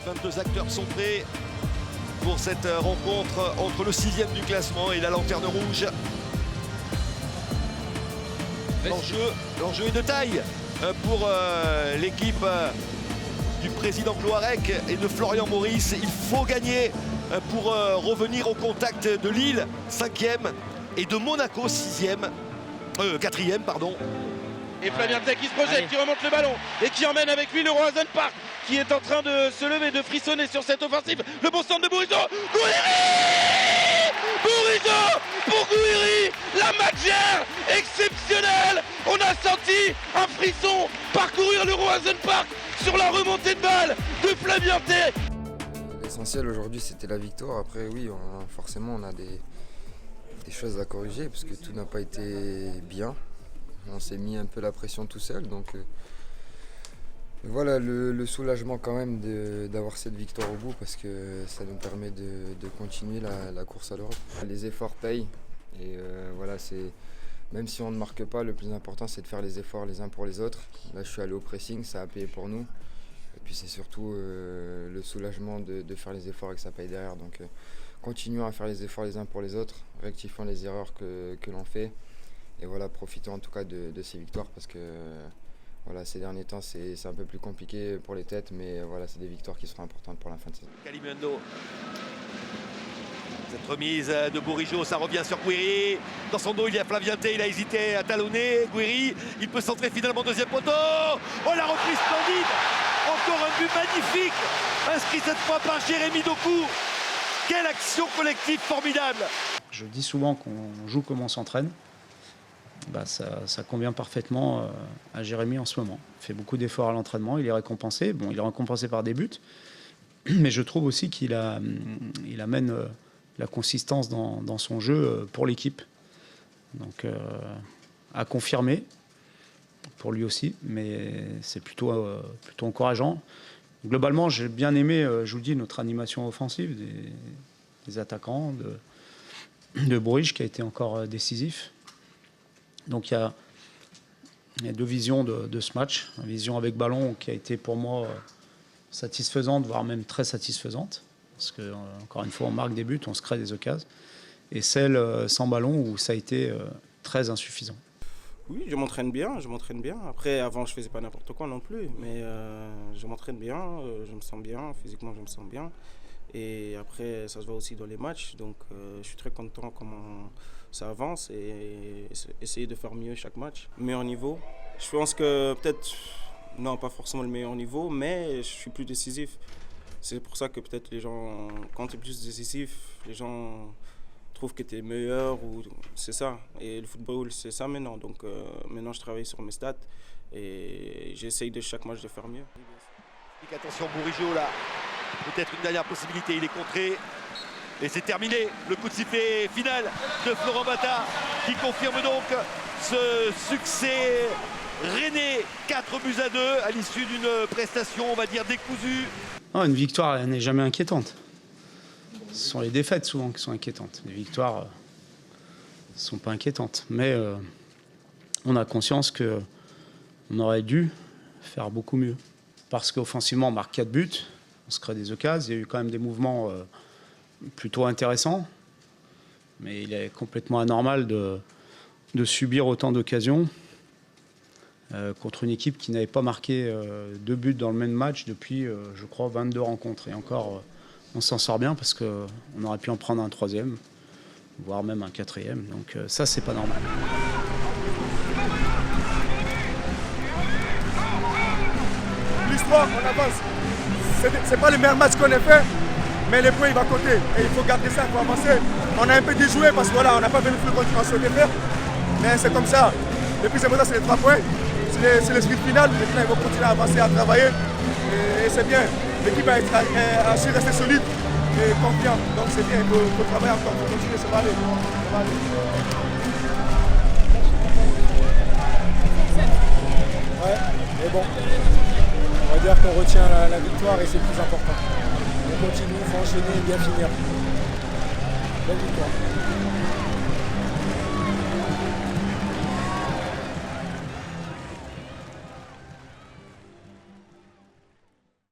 22 acteurs sont prêts pour cette rencontre entre le 6e du classement et la Lanterne Rouge. L'enjeu est de taille pour l'équipe du président Cloarec et de Florian Maurice. Il faut gagner pour revenir au contact de Lille, 5e, et de Monaco, 4e, pardon. Et Flavien Tech qui se projette, qui remonte le ballon et qui emmène avec lui le Roazhon Park qui est en train de se lever, de frissonner sur cette offensive. Le bon centre de Bourigeaud. Gouiri pour Gouiri, la magière exceptionnelle. On a senti un frisson parcourir le Roazhon Park sur la remontée de balle de Flavien Tech. L'essentiel aujourd'hui c'était la victoire. Après oui, forcément on a des choses à corriger parce que tout n'a pas été bien. On s'est mis un peu la pression tout seul, donc voilà le soulagement quand même d'avoir cette victoire au bout parce que ça nous permet de continuer la course à l'Europe. Les efforts payent et voilà, même si on ne marque pas, le plus important c'est de faire les efforts les uns pour les autres. Là je suis allé au pressing, ça a payé pour nous et puis c'est surtout le soulagement de faire les efforts et que ça paye derrière. Donc continuons à faire les efforts les uns pour les autres, rectifions les erreurs que l'on fait. Et voilà, profitons en tout cas de ces victoires parce que voilà, ces derniers temps c'est un peu plus compliqué pour les têtes, mais voilà, c'est des victoires qui seront importantes pour la fin de saison. Kalimundo. Cette remise de Bourigeaud, ça revient sur Gouiri. Dans son dos, il y a Flavien Tech, il a hésité à talonner. Gouiri, il peut centrer finalement deuxième poteau. Oh, la reprise splendide. Encore un but magnifique, inscrit cette fois par Jérémy Doku. Quelle action collective formidable. Je dis souvent qu'on joue comme on s'entraîne. Ça convient parfaitement à Jérémy en ce moment. Il fait beaucoup d'efforts à l'entraînement, il est récompensé. Bon, il est récompensé par des buts, mais je trouve aussi qu'il amène la consistance dans son jeu pour l'équipe. Donc, à confirmer pour lui aussi, mais c'est plutôt encourageant. Globalement, j'ai bien aimé, je vous le dis, notre animation offensive des attaquants, de Bourige qui a été encore décisif. Donc il y a deux visions de ce match. Une vision avec ballon qui a été pour moi satisfaisante, voire même très satisfaisante. Parce que, encore une fois, on marque des buts, on se crée des occasions. Et celle sans ballon où ça a été très insuffisant. Oui, je m'entraîne bien. Après, avant, je faisais pas n'importe quoi non plus. Mais je m'entraîne bien, je me sens bien. Physiquement, je me sens bien. Et après, ça se voit aussi dans les matchs. Donc, je suis très content comment ça avance et essayer de faire mieux chaque match. Meilleur niveau. Je pense que peut-être, non, pas forcément le meilleur niveau, mais je suis plus décisif. C'est pour ça que peut-être les gens, quand tu es plus décisif, les gens trouvent que tu es meilleur. Ou c'est ça. Et le football, c'est ça maintenant. Donc, maintenant, je travaille sur mes stats et j'essaye de chaque match de faire mieux. Attention, Bourigeaud là. Peut-être une dernière possibilité, il est contré. Et c'est terminé, le coup de sifflet final de Florent Bata qui confirme donc ce succès rennais, 4-2 à l'issue d'une prestation, on va dire, décousue. Non, une victoire, elle n'est jamais inquiétante. Ce sont les défaites souvent qui sont inquiétantes. Les victoires ne sont pas inquiétantes. Mais on a conscience qu'on aurait dû faire beaucoup mieux. Parce qu'offensivement, on marque 4 buts, on se crée des occasions. Il y a eu quand même des mouvements plutôt intéressant, mais il est complètement anormal de subir autant d'occasions contre une équipe qui n'avait pas marqué 2 buts dans le même match depuis, je crois, 22 rencontres. Et encore, on s'en sort bien parce qu'on aurait pu en prendre un 3e, voire même un 4e. Donc ça, c'est pas normal. L'histoire, on avance. C'est pas le meilleur match qu'on ait fait. Mais les points, il va compter. Et il faut garder ça, il faut avancer. On a un peu déjoué parce que voilà, on n'a pas venu plus continuer de faire. Mais c'est comme ça. Le plus important, c'est les 3 points. C'est le sprint final. Maintenant, ils vont continuer à avancer, à travailler. Et c'est bien. L'équipe a su rester solide et confiant. Donc c'est bien. Il faut travailler encore. Il faut continuer. Ça va aller. Ça va aller. Ouais, mais bon. On va dire qu'on retient la victoire et c'est le plus important. On continue, il faut enchaîner et bien finir. Belle victoire.